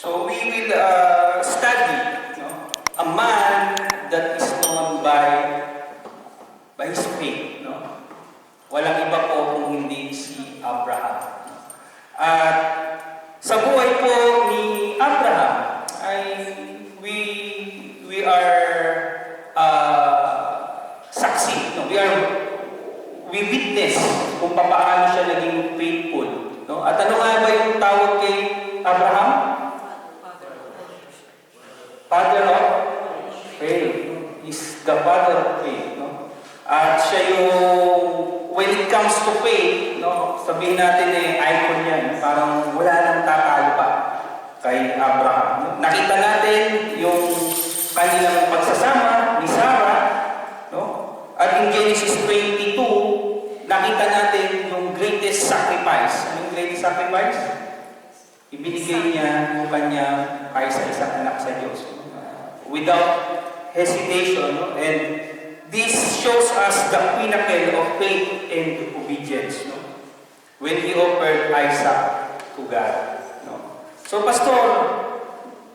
So we will study, a man that is known by his faith. Walang iba po kung hindi si Abraham. At sa buhay po ni Abraham ay we are saksi. We witness kung paano siya naging faithful. At ano nga ba yung tawag kay Abraham? Father of faith. He's the father of faith. At siya yung, when it comes to faith, sabihin natin icon yan. Parang wala nang tatalo pa kay Abraham. Nakita natin yung kanilang pagsasama ni Sarah. At in Genesis 22, nakita natin yung greatest sacrifice. Anong greatest sacrifice? Ibinigay niya yung kanya ay sa isang anak sa Diyos. Without hesitation. And this shows us the pinnacle of faith and obedience. When he offered Isaac to God. So, Pastor,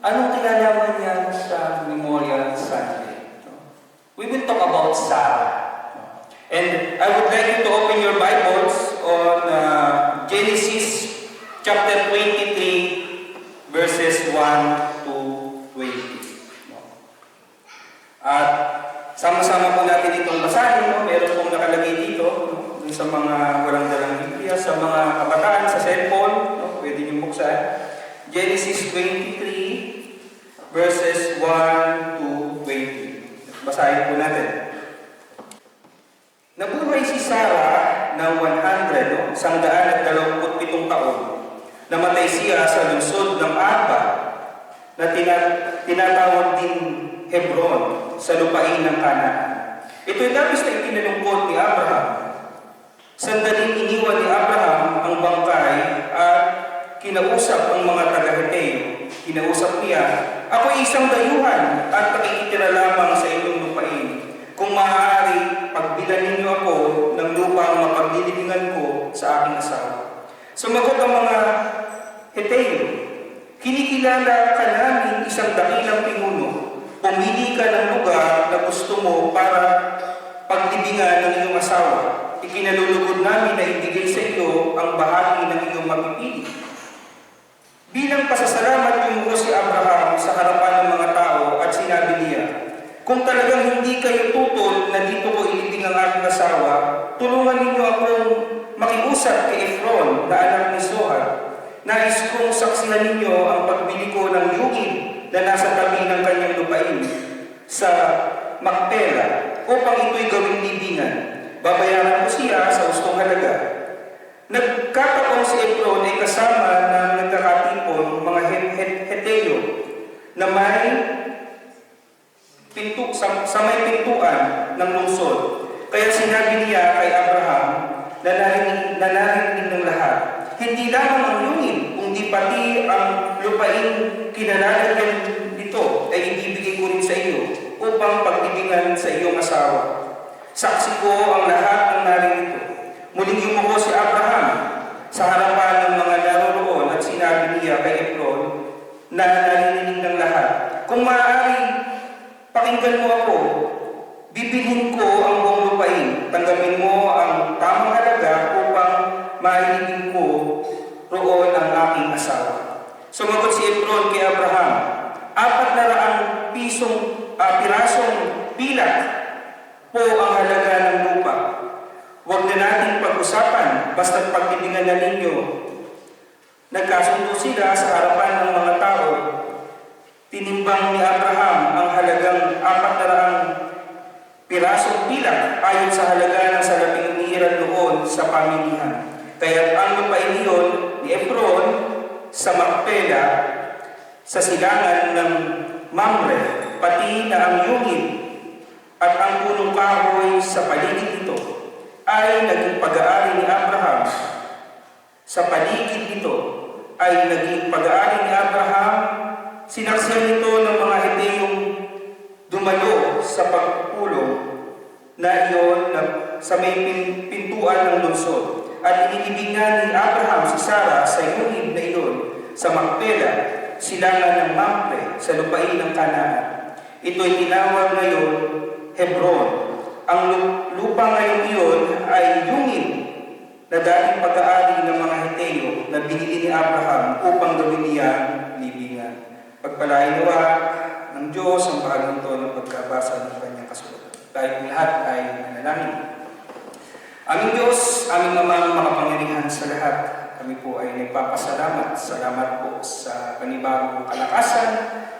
anong kinalaman niya sa Memorial Sunday? We will talk about Sarah. And I would like you to open your Bibles on Genesis chapter 23, verses 1 to 20. At sama-sama po natin itong basahin. Meron pong nakalagay dito sa mga walang dalang Biblia, sa mga kabataan, sa cellphone. Pwede niyo buksan. Genesis 23, verses 1 to 20. Basahin po natin. Nabuhay si Sarah ng 127 taon. Namatay siya sa lungsod ng Arba na tinatawag din Hebron sa lupain ng Canaan. Ito'y labis na ikinalungkot ni Abraham. Sandaling iniwan ni Abraham ang bangkay at kinausap ang mga taga-Heteo. Kinausap niya, "Ako'y isang dayuhan at nakikitira lamang sa inyong lupain. Kung maaari, pagbilan ninyo ako ng lupang mapaglilibingan ko sa aking asawa." Sumagot ang mga Heteo, "Kinikilala ka namin isang dakilang pinuno. Pumili ka ng lugar na gusto mo para paglibingan ng iyong asawa. Ikinalulugod namin na ibigay sa iyo ang bahagi ng iyong mapipili." Bilang pasasalamat yumuko si Abraham sa harapan ng mga tao at sinabi niya, "Kung talagang hindi kayo tutol na dito ko ilibing ang aking asawa, tulungan ninyo akong makiusap kay Efron na anak ni Zohar. Nais kong saksihan ninyo ang pagbili ko ng yugin na nasa tabi ng kanyang lupain sa Macpela upang ito'y gawing libingan. Babayaran ko siya sa hustong halaga." Nagkataon si Efron ay kasama ng nagkakatipon mga Heteo na may sa may pintuan ng lungsod. Kaya sinabi niya kay Abraham na narinig ng lahat, "Hindi lamang ang yungin, kundi pati ang lupain kinalalagyan nito ay ibibigay ko rin sa iyo upang paglibingan sa iyong asawa. Saksi ko ang lahat ng narito." Muling yumuko si Abraham sa harapan ng mga naroroon at sinabi niya kay Efron na narinig ng lahat, "Kung maaari, pakinggan mo ako. Bibilhin ko ang buong lupain. Tanggapin mo ang tamang halaga upang mailibing ko roon ang aking asawa." Sumagot si Efron kay Abraham, 400 pirasong pilak po ang halaga ng lupa. Huwag na nating pag-usapan, basta't paglibingan na ninyo. Nagkasundo sila sa harapan ng mga tao. Tinimbang ni Abraham ang halagang 400 pirasong pilak ayon sa halaga ng salaping umiiral noon sa pamilihan. Kaya't ang lupain iyon ni Efron sa Macpela, sa silangan ng Mamre, pati na ang yungin at ang punong kahoy sa paligid nito, ay naging pag-aari ni Abraham. Sa paligid nito ay naging pag-aari ni Abraham. Sinaksihan nito ng mga Heteong dumalo sa pagpulong na iyon sa may pintuan ng lungsod. At inilibingan ni Abraham si Sarah sa yungib na iyon sa Macpela silangan ng Mamre sa lupain ng Kanaan. Ito'y tinawag ngayon Hebron. Ang lupa ngayon iyon ay yungin na dating pag-aari ng mga Heteo na binili ni Abraham upang gawin niya libingan. Pagpalain nawa ng Diyos ang bahaging ito ng pagkabasa ng kanyang kasulatan. Tayo lahat ay manalangin. Aming Diyos, aming Amang makapangyarihan sa lahat, kami po ay nagpapasalamat. Salamat po sa panibagong kalakasan,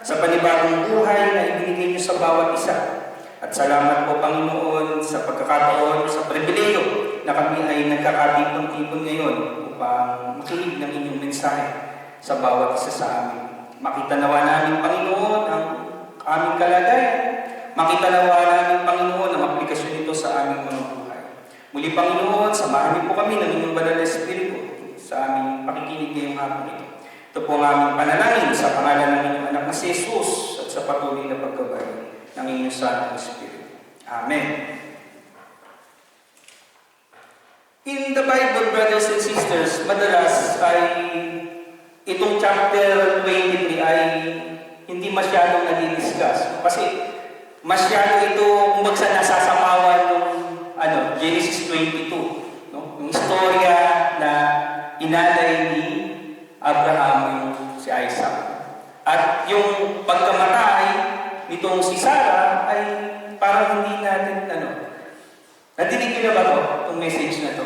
sa panibagong buhay na ibinigay niyo sa bawat isa. At salamat po, Panginoon, sa pagkakataon, sa pribileyo na kami ay nagkakatipon-tipon ngayon upang makinig ng inyong mensahe sa bawat isa sa amin. Makita nawa namin, Panginoon, ang aming kalagayan. Makita nawa namin, Panginoon, ang aplikasyon nito sa aming mga buhay. Muli, Panginoon, samahan niyo po kami ng inyong banal na Espiritu sa aming pakikinig ngayong hapon ito. Ito po ang aming panalangin sa pangalan ng inyong anak na si Jesus at sa patuloy na pagkabay ng inyong Santo Espiritu. Amen. In the Bible, brothers and sisters, madalas ay itong chapter 23 ay hindi masyadong nadi-discuss. Kasi masyado ito kumbaga nasasapawan ng Genesis 22. No? Yung istorya na inalay ni Abraham yung si Isaac. At yung pagkamatay nitong si Sarah ay parang hindi natin, nadinig nyo na ba ito? Itong message na ito?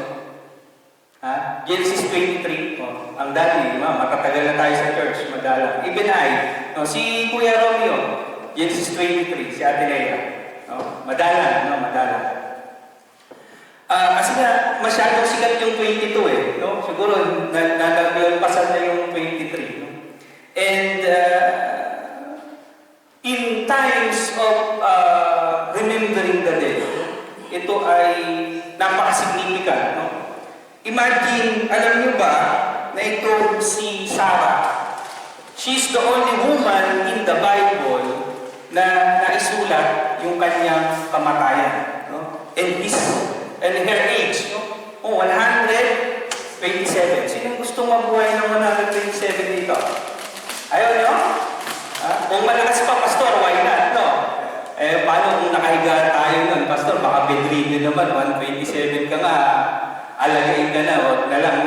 Genesis 23, ang dati, matatagal na tayo sa church, madalang. Even si Kuya Romeo, Genesis 23, si Ate Leia. Madalang. Kasi nga, masyadong sikat yung 22 Siguro, nalagpasan na yung 23. And in times of remembering the dead, ito ay napaka-significant. Imagine, alam niyo ba, na ito si Sarah. She's the only woman in the Bible na naisulat yung kanyang kamatayan. And her age, 127. Sino gusto mabuhay ng 127 dito? Ayaw niyo? Kung malakas pa, Pastor, why not? Paano kung nakahiga tayo nun? Pastor, baka bedridden naman, 127 ka nga, alagayin ka na, o na lang,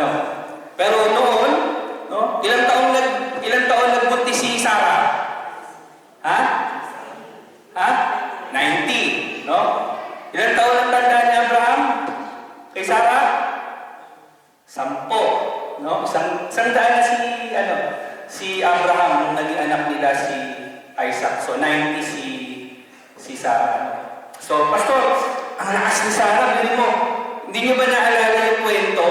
Pero noon, ilang taon nagbuntis si Sarah? 90, Ilang taon ang tanda ni Abraham? Kay Sarah? 10, Isang daan na si Abraham nung naging anak nila si Isaac. So 90 si Sarah. So, Pastor, ang lakas ni Sarah, bilhin mo. Hindi niyo ba naalala yung kwento?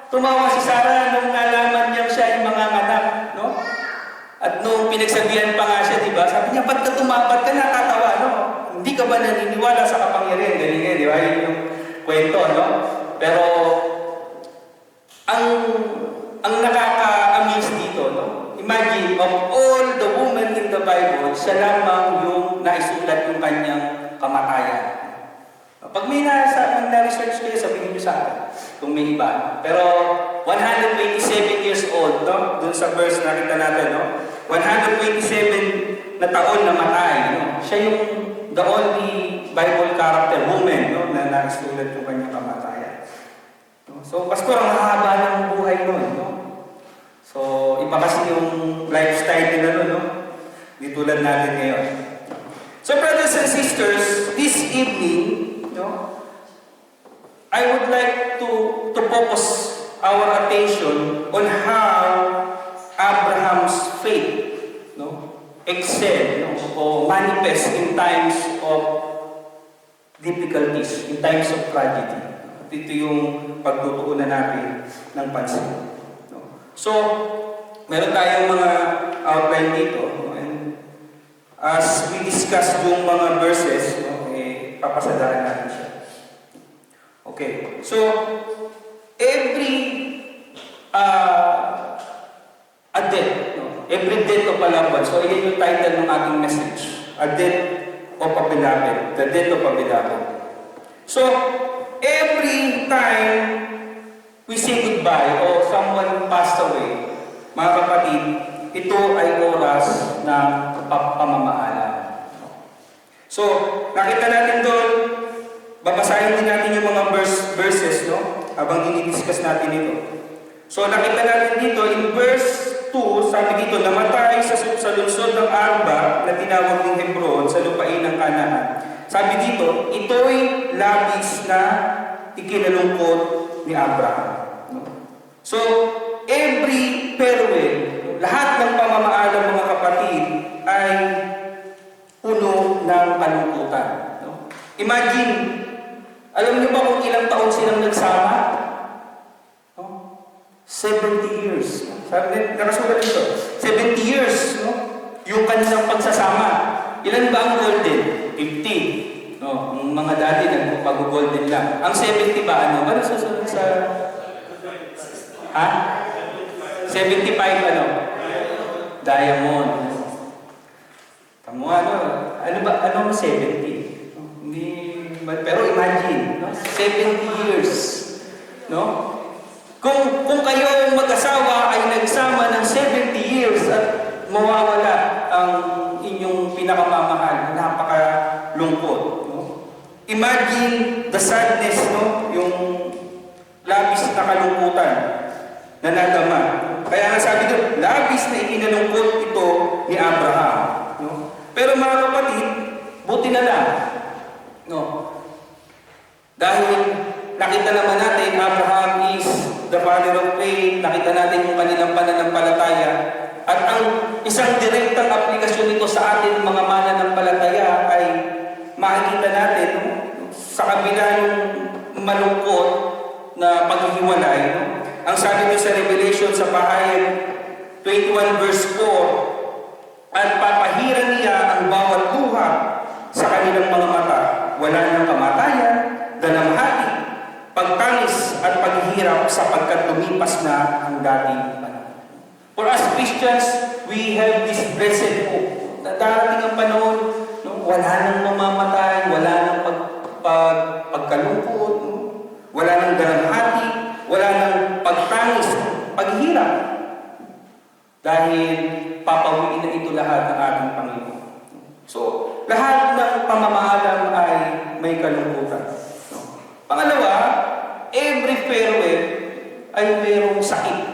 Tumawa si Sarah nung nalaman niya siya yung mga anak, At nung pinagsabihan pa nga siya, di ba? Sabi niya, ba't ka natatawa, Hindi ka ba naniniwala sa kapangyarihan? Ganyan, di ba? Yun yung kwento, Pero, ang nakaka-amaze dito, Imagine, of all the women in the Bible, siya lamang yung naisulat yung kanyang kamatayan. Pag may na-research kayo, sabihin niyo sa akin kung may iba. Pero 127 years old, doon sa verse nakita natin, 127 na taon na matay. Siya yung the only Bible character, woman, na naisulat yung kanyang kamatayan. So, Pastor, ang haba ng buhay nun. So, iba kasi yung lifestyle nila nun, di tulad natin ngayon. So, brothers and sisters, this evening, I would like to focus our attention on how Abraham's faith excel o manifest in times of difficulties, in times of tragedy. Ito yung pagtutuunan natin ng pansin. So, meron tayong mga outline dito. And as we discuss yung mga verses, papasadahan natin siya. Okay. So, every death of a loved one. So, iyan yung title ng ating message. A death of a beloved. The death of a beloved. So, every time we say goodbye o someone passed away, mga kapatid, ito ay oras ng pamamaalam. So, nakita natin doon, babasahin din natin yung mga verses, no? Habang dinidiscuss natin ito. So, nakita natin dito, in verse 2, sabi dito, namatay sa lungsod ng Arba na tinawag ng Hebron sa lupain ng Kanaan. Sabi dito, ito'y labis na ikinalungkot ni Abraham. So, every farewell, lahat ng pamamaalam mga kapatid ay puno ng kalungkutan. Imagine, alam niyo ba kung ilang taon silang nagsama? 70 years. Sabi, nakasulat dito, 70 years, no? Yung kanilang pagsasama. Ilan ba ang golden? 50. No, ang mga dati nagpag-golden lang. Ang 70 ba ano? Ano susunod sa 75 ano? Diamond. Tamo ano ba anong 70? Hindi pero imagine, no? 70 years, no? Kung kayo mag-asawa ay nagsama ng 70 years at mawawala ang inyong pinakamamahal, napakalungkot, no? Imagine the sadness, no? Yung labis na kalungkutan na nadama. Kaya nga sabi doon, labis na ikinalungkot ito ni Abraham, no? Pero mga kapatid, buti na lang, no? Dahil nakita naman natin, Abraham is the father of faith, nakita natin yung kanilang pananampalataya. At ang isang direktang aplikasyon nito sa atin, mga mananampalataya, ay makikita natin, no? Sa kabila ng malungkot na paghihiwalay, no? Ang sabi nito sa Revelation sa Pahayag 21 verse 4, at papahiran niya ang bawat luha sa kanilang mga mata. Wala nang kamatayan, dalamhati, pagtangis at paghihirap sapagkat lumipas na ang dating panahon. For us Christians, we have this blessed hope. Darating ang panahon, no? Wala nang mamamatay, wala nang pagkalungkot, no? Wala nang dalamhati, wala nang pagtangis, paghihirap. Dahil papawiin na ito lahat ng ating Panginoon. So, lahat ng pamamaalam ay may kalungkutan. No? Pangalawa, every farewell ay mayroong sakit.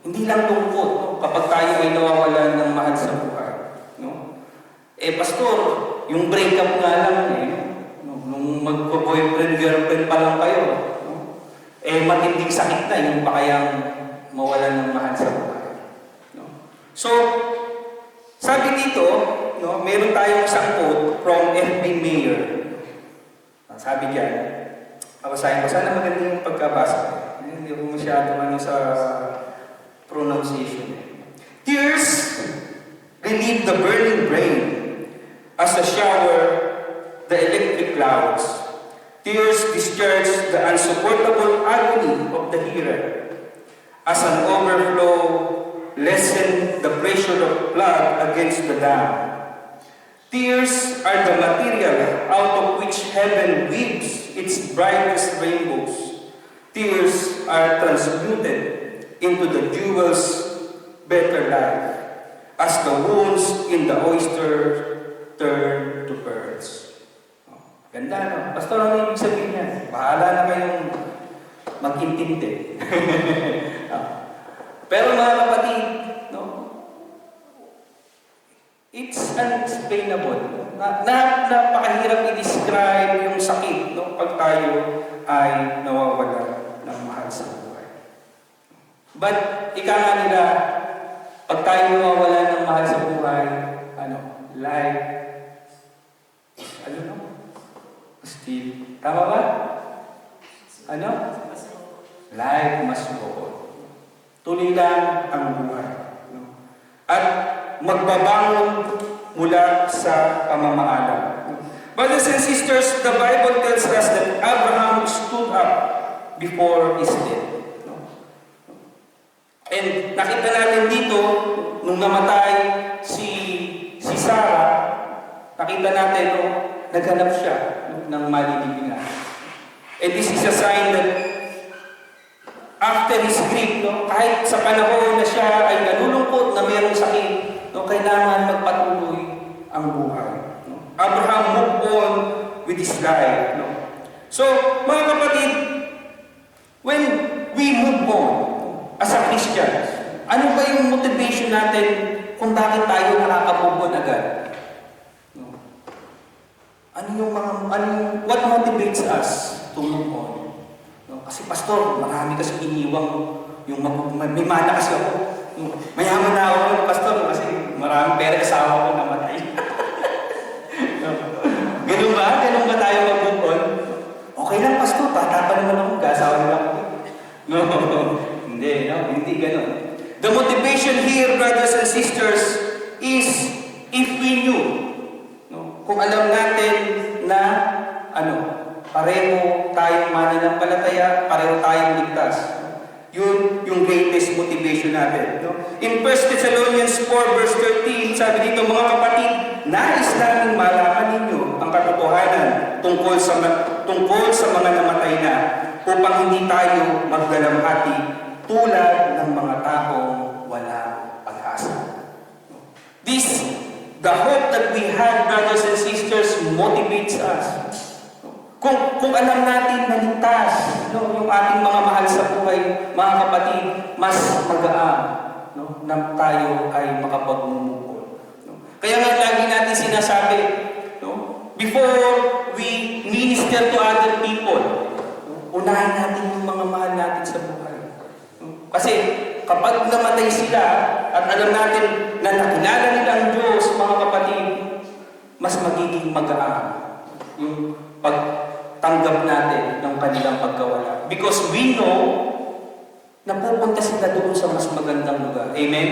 Hindi lang lungkot, no? Kapag tayo ay nawawalan ng mahal sa buhay. No? Pastor, yung breakup nga lang, no? Nung magpo-boyfriend, girlfriend pa lang kayo, no? Matinding sakit na yung pa kayang mawalan ng mahal sa buhay. No? So, sabi dito, no, meron tayong isang quote from F.B. Meyer. Sabi diyan, babasahin ko. Sana maganda yung pagkabasa. Hindi ko masyadong sa pronunciation. Tears relieve the burning brain as a shower the electric clouds. Tears discharge the unsupportable agony of the hearer. As an overflow, lessen the pressure of blood against the dam. Tears are the material out of which heaven weaves its brightest rainbows. Tears are transmuted into the jewel's better life, as the wounds in the oyster turn to pearls. Ganda, no? Pastor, ano ibig sabihin niya? Bahala na kayong mag-intindi. Pero mga kapatid, no? It's unexplainable. Napakahirap i-describe yung sakit, no? Pag tayo ay nawawala ng mahal sa buhay. But, ika nga nila, pag tayo nawawala ng mahal sa buhay, life, no? Steve, tama ba? Life must go on. Tuloy lang ang buhay. No? At magbabangon mula sa pamamaalam. Brothers and sisters, the Bible tells us that Abraham stood up before his death. No? And nakita natin dito, nung namatay si Sarah, nakita natin, naghanap siya ng malililingan. And this is a sign that after his grief, no, kahit sa panahon na siya ay nalulungkot na mayroong sakit, no, kailangan magpatuloy ang buhay. No? Abraham moved on with his life. No? So, mga kapatid, when we move on as a Christian, ano ba yung motivation natin kung bakit tayo nakaka-move on agad? No? What motivates us to move on? No? Kasi pastor, marami kasi iniwang yung may mana kasi ako. Mayaman na ako, pastor, kasi maraming pera asawa ko namatay. Ganun ba? Ganun ba tayo mag-move on? Okay lang, pastor, bata pa naman ako, gasawa na ako. No, hindi ganun. The motivation here, brothers and sisters, is if we knew, no, kung alam natin na pareho tayong mananampalataya, pareho tayong ligtas. Yun yung greatest motivation natin. No? In 1 Thessalonians 4 verse 13, sabi dito, mga kapatid, nais namin malaman ninyo ang katotohanan tungkol sa mga namatay na upang hindi tayo magdalamhati tulad ng mga taong walang pag-asa. The hope that we have, brothers and sisters, motivates us. Kung alam natin na ligtas, no, yung ating mga mahal sa buhay, mga kapatid, mas magaan, no, na tayo ay makapagmumukol. No? Kaya nga lagi natin sinasabi, no, before we minister to other people, no, unahin natin yung mga mahal natin sa buhay. No? Kasi kapag namatay sila at alam natin na nakilala nila ang Diyos, mga kapatid, mas magiging magaan yung pagtanggap natin ng kanilang pagkawala. Because we know na pupunta sila doon sa mas magandang lugar. Amen?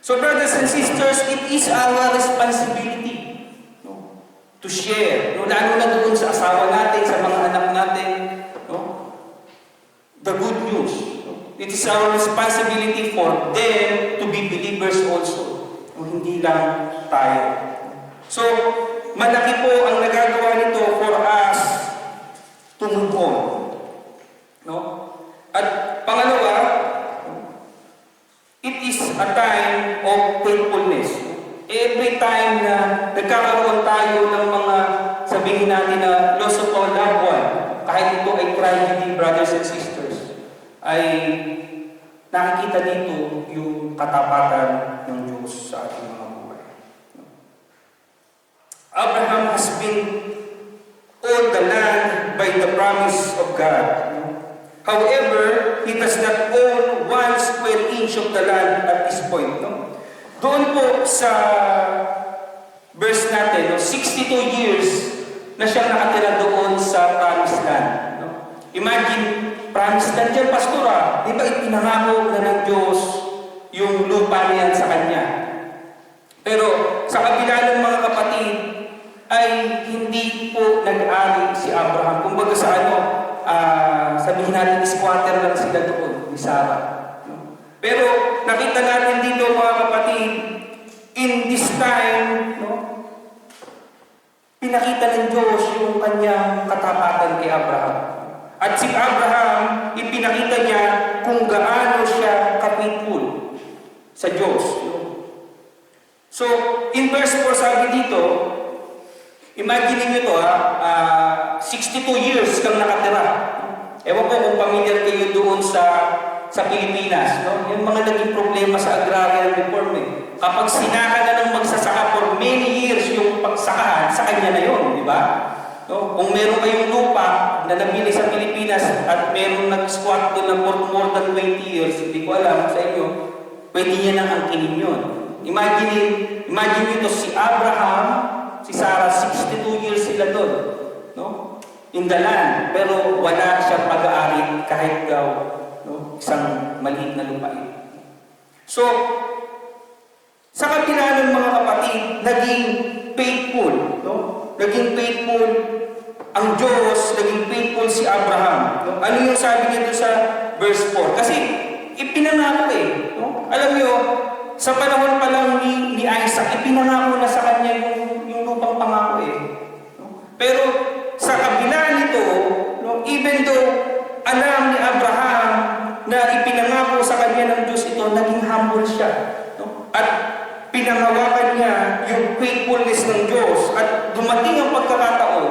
So brothers and sisters, it is our responsibility, no, to share. No, lalo na doon sa asawa natin, sa mga anak natin, no, the good news. No? It is our responsibility for them to be believers also. No, hindi lang tayo. So, malaki po ang nagagawa nito for us to move on. No? At pangalawa, it is a time of faithfulness. Every time na nagkakaroon tayo ng mga, sabihin natin na loss of our loved one, kahit ito ay tragedy, brothers and sisters, ay nakikita dito yung katapatan ng Diyos sa ating mga buhay. Abraham has been on the land by the promise of God. However, he does not own 1 square inch of the land at this point. No? Doon po sa verse natin, no, 62 years na siyang nakatira doon sa promised land. No? Imagine, promised land dyan, pastora. Di ba ipinangako na ng Diyos yung lupa niyan sa kanya? Pero sa kabila ng mga kapatid, ay hindi po nag-ari si Abraham. Kumbaga sa sabihin natin, squatter lang sila doon, ni Sarah. No? Pero nakita natin dito mga kapatid, in this time, no, pinakita ng Diyos yung kanyang katapatan kay Abraham. At si Abraham, ipinakita niya kung gaano siya ka-faithful sa Diyos. No? So, in verse 4 sabi dito, imagine niyo ito 62 years kang nakatira. Ewan ko kung familiar kayo doon sa Pilipinas. No? Yung mga naging problema sa agrarian reform. Kapag sinaka na ng magsasaka for many years yung pagsakahan, sa kanya na yun, di ba? No? Kung meron kayong lupa na nabili sa Pilipinas at meron nag-squat doon na for more than 20 years, hindi ko alam sa inyo, pwede niya nang angkinin yun. Imagine nyo si Abraham, si Sarah, 62 years sila doon, no? In the land, pero wala siyang pag-aari kahit daw, no, isang maliit na lupain. So, sa kabila ng mga kapatid, naging faithful, no? Naging faithful ang Diyos, naging faithful si Abraham. No? Ano yung sabi niya doon sa verse 4? Kasi ipinangako no? Alam niyo, sa panahon pa lang ni Isaac, ipinangako na sa kanya yung lupang pangako No? Pero sa kabila nito, no, even though alam ni Abraham na ipinangako sa kanya ng Diyos ito, naging humble siya. No? At pinangawakan niya yung faithfulness ng Diyos. At dumating ang pagkakataon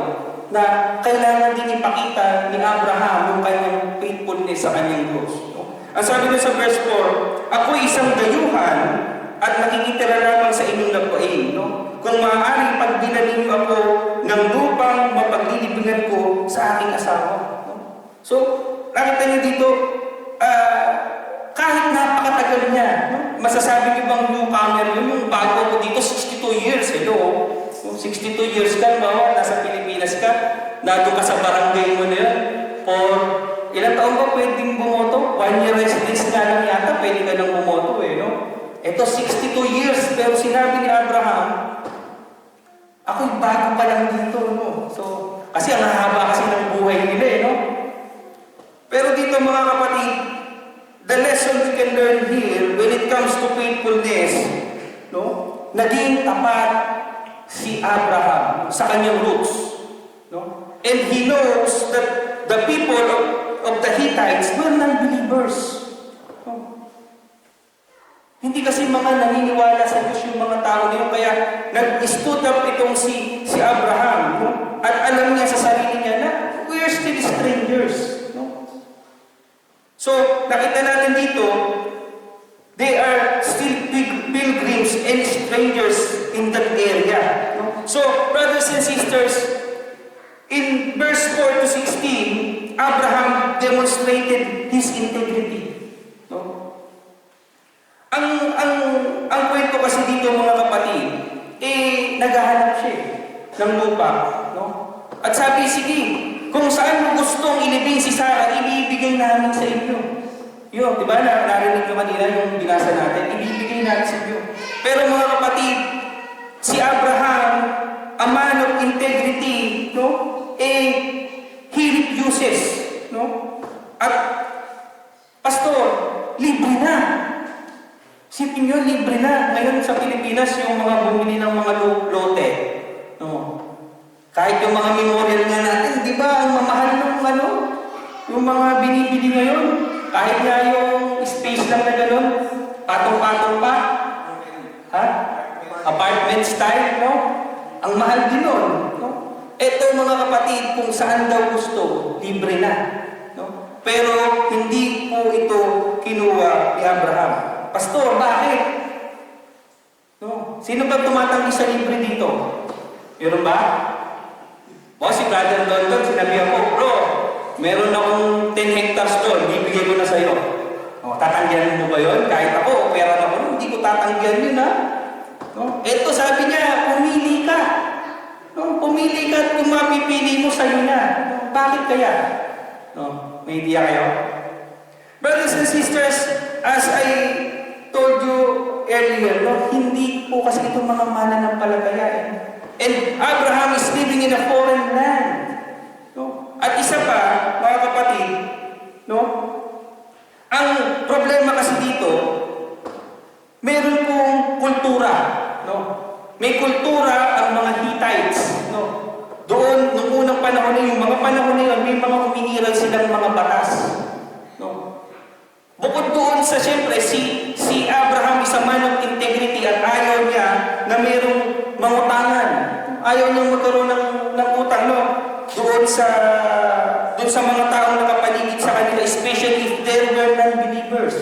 na kailangan din ipakita ni Abraham yung kanyang faithfulness sa kanyang Diyos. No? Ang sabi na sa verse 4, ako'y isang dayuhan at nakikitira lamang sa inyong lupain. No? Kung maaaring pagbinali niyo ako ng lupang mapaglilibingan ko sa aking asawa. No? So, nakita niyo dito, kahit napakatagal niya, no? Masasabi niyo bang newcomer yun, yung bago ko dito, 62 years, hello? 62 years ka, bawa, nasa Pilipinas ka, nado ka sa barangay mo na yun, for ilang taon ba pwedeng bumoto? 1 year residence nga lang yata, pwede ka nang bumoto eh, no? Ito 62 years, pero sinabi ni Abraham, ako'y bago pa lang dito, no? So, kasi ang haba kasi ng buhay nila eh, no? Pero dito mga kapatid, the lesson we can learn here when it comes to faithfulness, no? Naging tapat si Abraham sa kanyang roots, no? And he knows that the people of the Hittites were non-believers. No? Hindi kasi mga naniniwala sa Diyos yung mga tao niyo, kaya nag-stood up itong si Abraham, no? At alam niya sa sarili niya na we are still strangers. No? So, nakita natin dito, they are still pilgrims and strangers in that area. No? So, brothers and sisters, in verse 4 to 16, Abraham demonstrated his integrity. No? Ang kwento kasi dito mga kapatid, naghahanap siya ng lupa. No? At sabi, sige, kung saan mo gustong ilibing si Sarah, ibibigay namin sa inyo. Yun, di ba? Narinig nyo kanina yung binasa natin, ibibigay namin sa inyo. Pero mga kapatid, si Abraham, a man of integrity, no? He refuses, no? At, pastor, libre na. Sipin nyo, libre na. Ngayon sa Pilipinas, yung mga bumili ng mga lote, no? Kahit yung mga memorial nga natin, di ba, ang mamahal ng yung mga binibili ngayon, kahit nga yung space lang na gano'n, patong-patong pa, ha? Apartment style, no? Ang mahal din nun, no? Eto mga kapatid, kung saan daw gusto, libre na, no? Pero hindi po ito kinuha ni Abraham. Pastor, bakit? No? Sino ba tumatanggi sa libre dito? Meron ba? O, si Brother London, sinabi ako, bro, meron akong 10 hectares doon, bibigay ko na sa'yo. O, tatanggihan mo ba yun? Kahit ako, pera na ko, hindi ko tatanggihan yun, ha? No? Ito, sabi niya, pumili ka. No? Pumili ka at kung mapipili mo sa'yo na. No? Bakit kaya? No? May idea kayo? Brothers and sisters, as I told you earlier, no? Hindi po kasi itong mga mananampalataya eh. And Abraham is living in a foreign land. No? At isa pa, mga kapatid, no? Ang problema kasi dito, meron pong kultura. No? May kultura ang mga Hittites. No? Doon, nung unang panahon na yung mga panahon na yun, may mga umiiral silang mga batas. No? Bukod doon sa siyempre, si Abraham is a man of integrity at ayaw niya na mayroong mangutangan. Ayaw niyang magkaroon ng utang, no? Doon sa mga taong nakapaligid sa kanila, especially if there were non-believers.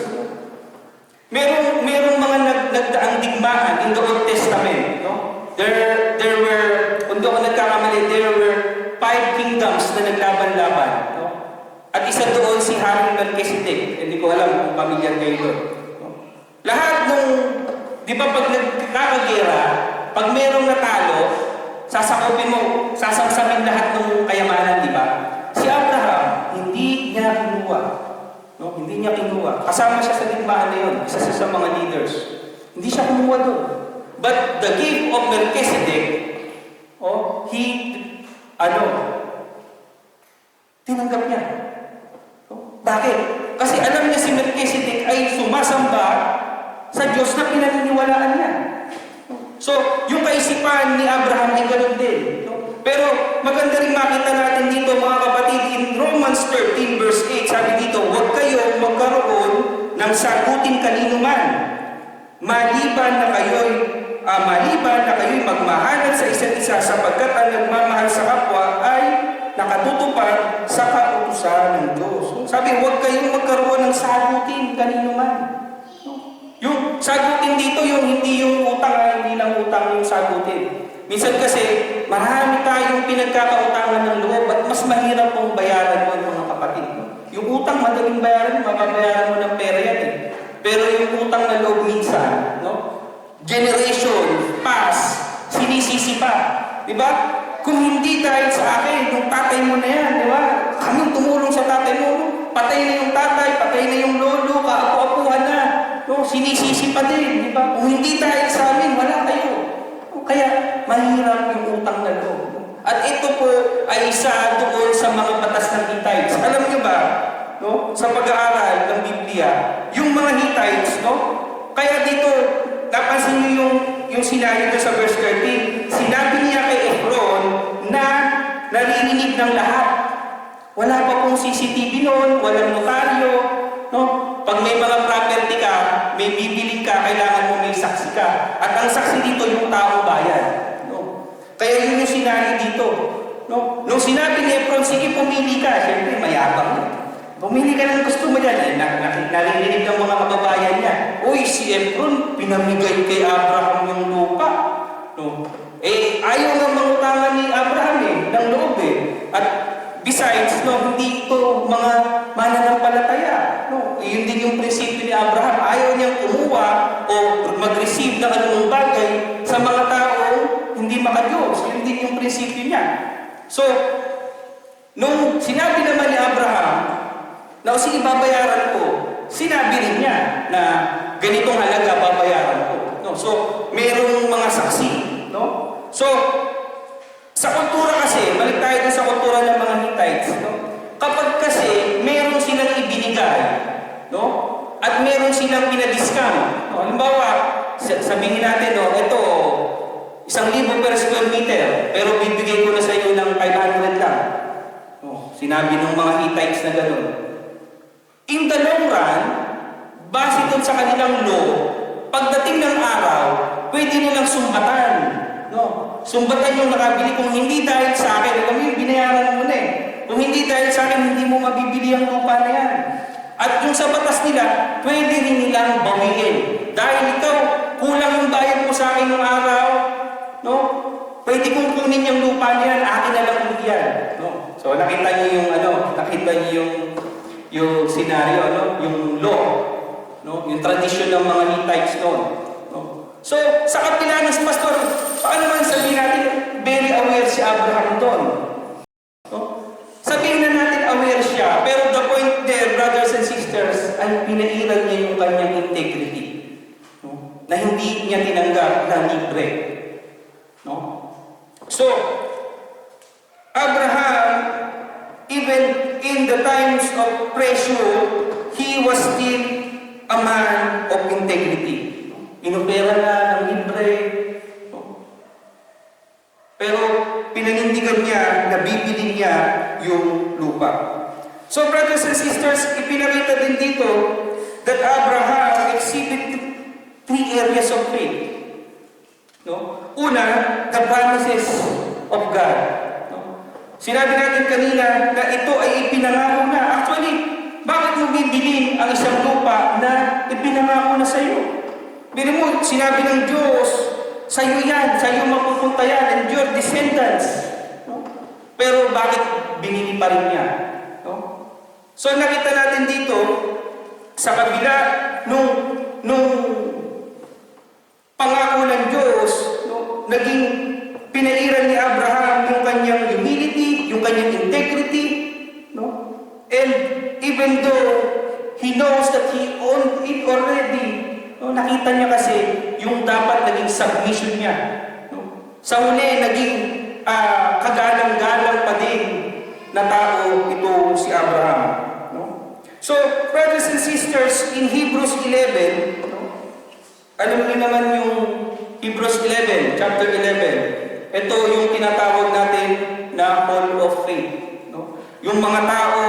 Merong mga nagdaang digmaan in the Old Testament, no? There were, kung doon ako nagkakamali, there were 5 kingdoms na naglaban-laban, no? At isa doon si Haring Melchizedek. Hindi ko alam kung pamilyar kayo doon. No? Lahat nung, di ba pag nagkakagera, pag merong natalo, sasakupin mo, sasamsamin lahat ng kayamanan, di ba? Si Abraham, hindi niya kinuha. No? Hindi niya kinuha. Kasama siya sa digmaan na yun, isa siya sa mga leaders. Hindi siya kumuha doon. But the gift of Melchizedek, tinanggap niya. Bakit? Kasi alam niya si Melchizedek ay sumasamba sa Diyos na pinaniniwalaan niya. So, yung kaisipan ni Abraham ay ganun din. Pero maganda rin makita natin dito mga kapatid, in Romans 13 verse 8, sabi dito, huwag kayong magkaroon ng sagutin kanino man, maliban na kayo'y magmahalan sa isa't isa sapagkat ang nagmamahal sa kapwa ay nakatutupad sa kautusan ng Diyos. So, sabi, huwag kayong magkaroon ng sagutin kanino man. Yung sagutin dito, hindi yung utang, hindi lang utang yung sagutin. Minsan kasi, marami tayong pinagkakautangan ng loob at mas mahirap pong bayaran mo mga kapatid. Yung utang, madaling bayaran, mababayaran mo ng pera yan eh. Pero yung utang na loob minsan, generation, past, sinisisi pa. Diba? Kung hindi dahil sa akin, yung tatay mo na yan, diba? Kaming tumulong sa tatay mo, patay na yung tatay, patay na yung lolo, kaapu-apuhan na. Sinisisi pa din, diba? Kung hindi dahil sa amin, wala kayo. Kaya mahirap yung utang na loob. At ito po ay isa doon sa mga batas ng Hittites. Alam niyo ba, sa pag-aaral ng Biblia, yung mga Hittites, kaya dito, napansin niyo yung sinabi doon sa verse 13, sinabi niya kay Ephron na naririnig ng lahat. Wala pa pong CCTV noon, walang notaryo, Pag may mga property ka, may bibiling ka, kailangan mo may saksi ka. At ang saksi dito, yung taong bayan. Kaya yun yung sinali dito. Nung sinabi ni Ephron, sige pumili ka, siyempre mayabang yun. Pumili ka ng gusto mo dyan. Narinig ng mga kababayan niya. Uy, si Ephron, pinamigay kay Abraham yung lupa. Ayaw nga mangutangan ni Abraham ng loob At besides, hindi ito mga mananampalataya. Yun din yung prinsipyo ni Abraham. Ayaw niyang kumuha o mag-receive ng anumang bagay sa mga taong hindi makadiyos. Yun din yung prinsipyo niya. So, nung sinabi naman ni Abraham na sige babayaran ko, sinabi rin niya na ganitong halaga babayaran ko. So, mayroong mga saksi. So, sa kultura kasi, balik tayo sa kultura ng mga Hittites, kapag kasi meron silang ibinigay, at meron silang pinadiscount. Halimbawa, sabihin natin, ito, 1,000 per square meter, pero bibigay ko na sa iyo ng 500 lang. Sinabi ng mga Hittites na gano'n. In the long run, base doon sa kanilang law, pagdating ng araw, pwede nilang sumbatan. Sumbatan yung nakabili. Kung hindi dahil sa akin, alam mo yung binayaran mo na Kung hindi dahil sa akin, hindi mo mabibili ang lupa na yan. At yung sa batas nila, pwede rin nilang bawiin. Dahil ikaw, kulang yung bayad mo sa akin ng araw, pwede kong kunin yung lupa niyan, akin na lang ulit yan. So nakita niyo yung scenario, yung law, yung tradition ng mga Hittites noon. So, sa Kapitilanos, Pastor, paano naman sabihin natin, very aware si Abraham doon? Sabihin na natin aware siya, pero the point there, brothers and sisters, ay pinairal niya yung kanyang integrity. Na hindi niya tinanggap na libre. So, Abraham, even in the times of pressure, he was still a man of integrity. Inopera na ng libre. Pero pinanindigan niya na bibili niya yung lupa. So brothers and sisters, ipinakita din dito that Abraham exhibited 3 areas of faith. Una, the promises of God. Sinabi natin kanina na ito ay ipinangako na. Actually, bakit mo bibilin ang isang lupa na ipinangako na sa iyo? Bili mo, sinabi ng Diyos, sa iyo yan, sa iyo mapupunta yan, and your descendants. Pero bakit binili pa rin niya? So nakita natin dito, sa kabila nung pangako ng Diyos, naging pinairan ni Abraham yung kanyang humility, yung kanyang integrity, and even though he knows that he owned it already, nakita niya kasi yung dapat naging submission niya. Sa huli, naging kagalang-galang pa din na tao ito si Abraham. So, brothers and sisters, in Hebrews 11, alam niyo naman yung Hebrews 11, chapter 11, Ito yung tinatawag natin na Hall of Faith. No? Yung mga tao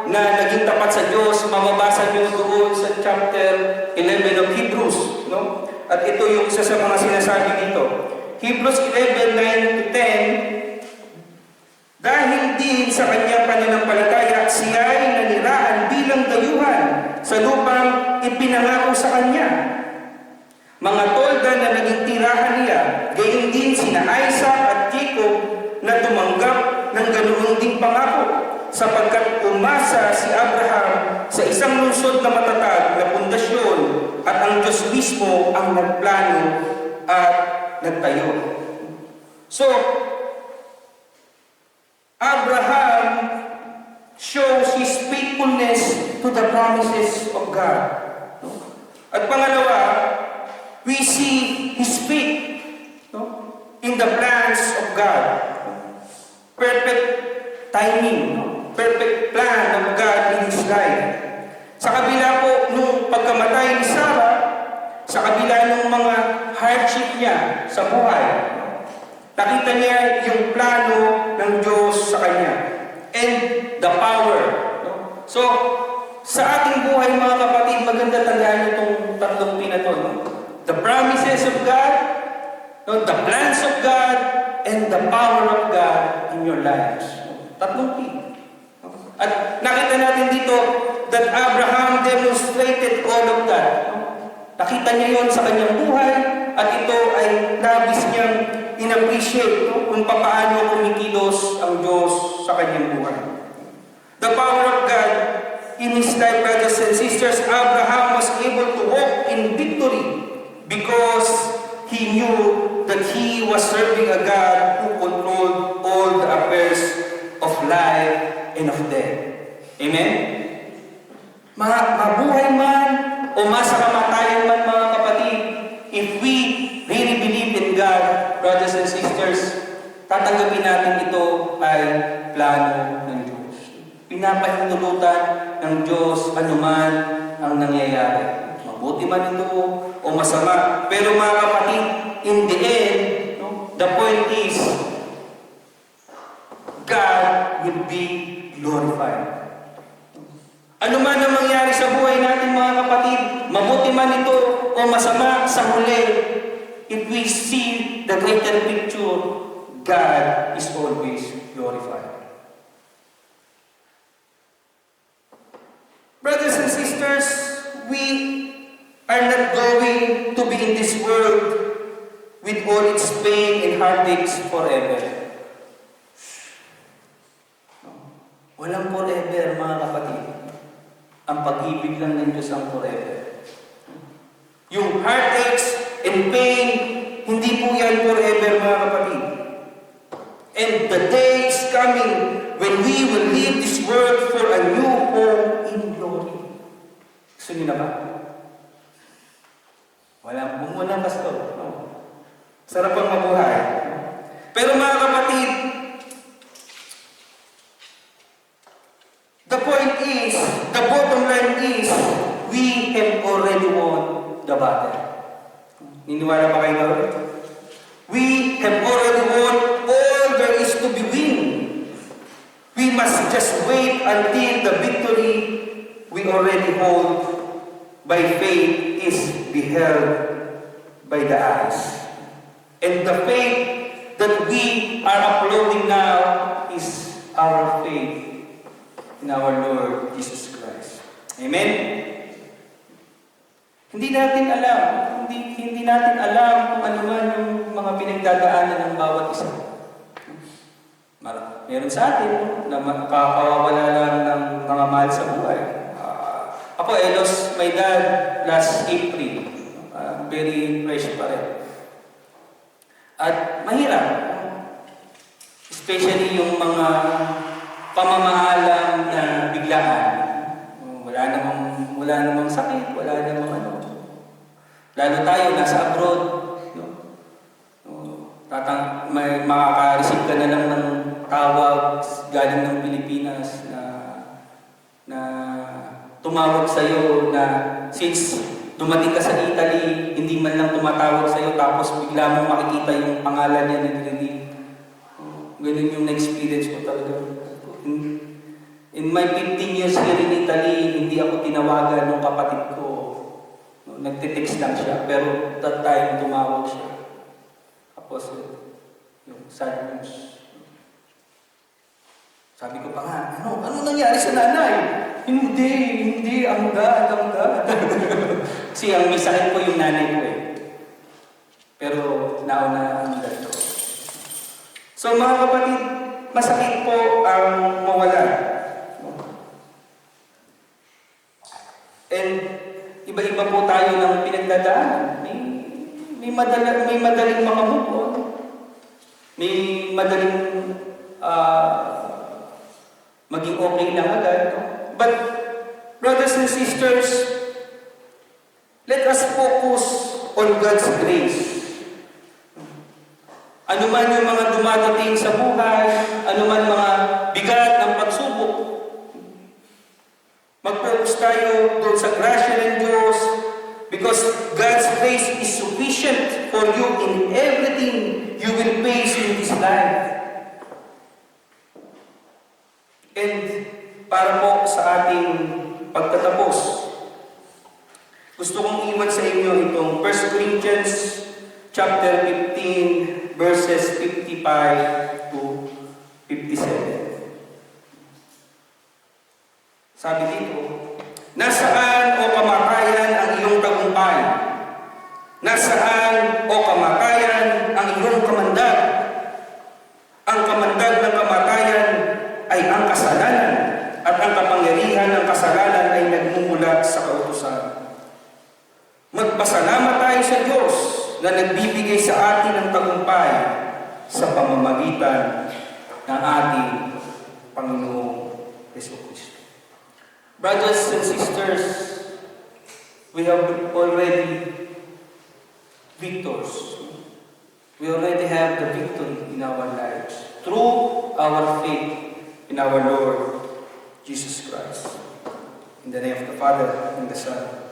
na naging tapat sa Diyos, mababasa niyo doon sa chapter 11 of Hebrews. No? At ito yung isa sa mga sinasabi dito. Hebrews 11, 9 to 10, dahil din sa kanyang pananampalataya, siya ay naniraan bilang dayuhan sa lupang ipinangako sa kanya. Mga tolda na naging tirahan niya, gayon din sina Isaac at Jacob na tumanggap ng ganoon ding pangako, sapagkat umasa si Abraham sa isang lungsod na matatag na pundasyon at ang Diyos mismo ang nagplano at nagtayo. So, Abraham shows his faithfulness to the promises of God. At pangalawa, we see his faith in the plans of God. Perfect timing, perfect plan of God in his life. Sa kabila po nung pagkamatay ni Sarah, sa kabila nung mga hardship niya sa buhay, nakita niya yung plano ng Diyos sa kanya. And the power. So, sa ating buhay mga kapatid, maganda tandaan itong tatlong pinaton. The promises of God, the plans of God, and the power of God in your lives. Tatlong P. At nakita natin dito that Abraham demonstrated all of that. Nakita niya yon sa kanyang buhay at ito ay labis niyang in-appreciate kung paano kumikilos ang Diyos sa kanyang buhay. The power of God in his life, brothers and sisters, Abraham was able to walk in victory because he knew that he was serving a God who controlled all the affairs of life and of death. Amen? Mabuhay man o masa kamatayan man mga kapatid, if we really believe in God, brothers and sisters, tatanggapin natin ito ay plano ng Diyos. Pinapahintulutan ng Diyos anuman ang nangyayari. Mabuti man ito o masama. Pero mga kapatid, in the end, the point is, God will be glorified. Ano man ang mangyari sa buhay natin mga kapatid, mabuti man ito o masama, sa huli, if we see the greater picture, God is always glorified. Brothers and sisters, we are not going to be in this world with all its pain and heartaches forever. Walang forever mga kapatid. Ang pag-ibig lang ng Diyos ang forever. Yung heartaches and pain, hindi po yan forever mga kapatid. And the day is coming when we will leave this world for a new home in glory. Gusto niyo na ba? Walang pastor. No. Sarap ang mabuhay. Pero mga kapatid, the point is, the bottom line is, we have already won the battle. Niniwala ba kayo doon? We have already won all there is to be win. We must just wait until the victory we already hold by faith is beheld by the eyes. And the faith that we are uploading now is our faith in our Lord Jesus Christ. Amen? Hindi natin alam kung ano man yung mga pinagdadaanan ng bawat isa. Meron sa atin na makakawawala lang ng mga mahal sa buhay. Ako, I lost my dad last April. Very fresh pa rin. At mahirap. Especially yung mga pamamahalang na biglaan. Wala namang sakit, wala namang ano. Lalo tayo, nasa abroad. May makaka-receive ka na lang ng tawag galing ng Pilipinas na tumawag sa'yo na since dumating ka sa Italy, hindi man lang tumatawag sa'yo tapos bigla mong makikita yung pangalan niya nag-release. Ganun yung na-experience ko talaga. In my 15 years here in Italy, hindi ako tinawagan ng kapatid ko. No, nagtitext lang siya, pero that time tumawag siya. Tapos, yung sad news. Sabi ko pa nga, ano nangyari sa nanay? Hindi, ang God. Kasi ang may sakit ko yung nanay ko eh. Pero nauna ang dad ko. So mga kapatid, masakit po ang mawala. And iba-iba po tayo ng pinagdadaanan. May madaling makamove on. May madaling maging okay lang agad. But, brothers and sisters, let us focus on God's grace. Ano man yung mga dumadating sa buhay, ano man mga bigat ng pagsubok, mag-focus tayo doon sa grasya ng Diyos because God's grace is sufficient for you in everything you will face in this life. And para po sa ating pagtatapos, gusto kong iwan sa inyo itong 1 Corinthians chapter 15 verses 55 to 57. Sabi dito, nasaan o kamatayan ang iyong tagumpay? Nasaan o kamatayan ang iyong kamandag? Ang kamandag ng kamatayan ay ang kasalanan at ang kapangyarihan ng kasalanan ay nagmumula sa kautusan. Magpasalamat tayo sa Diyos na nagbibigay sa atin ng tagumpay sa pamamagitan ng ating Panginoong Jesucristo. Brothers and sisters, we have already victors. We already have the victory in our lives through our faith in our Lord Jesus Christ. In the name of the Father, and the Son,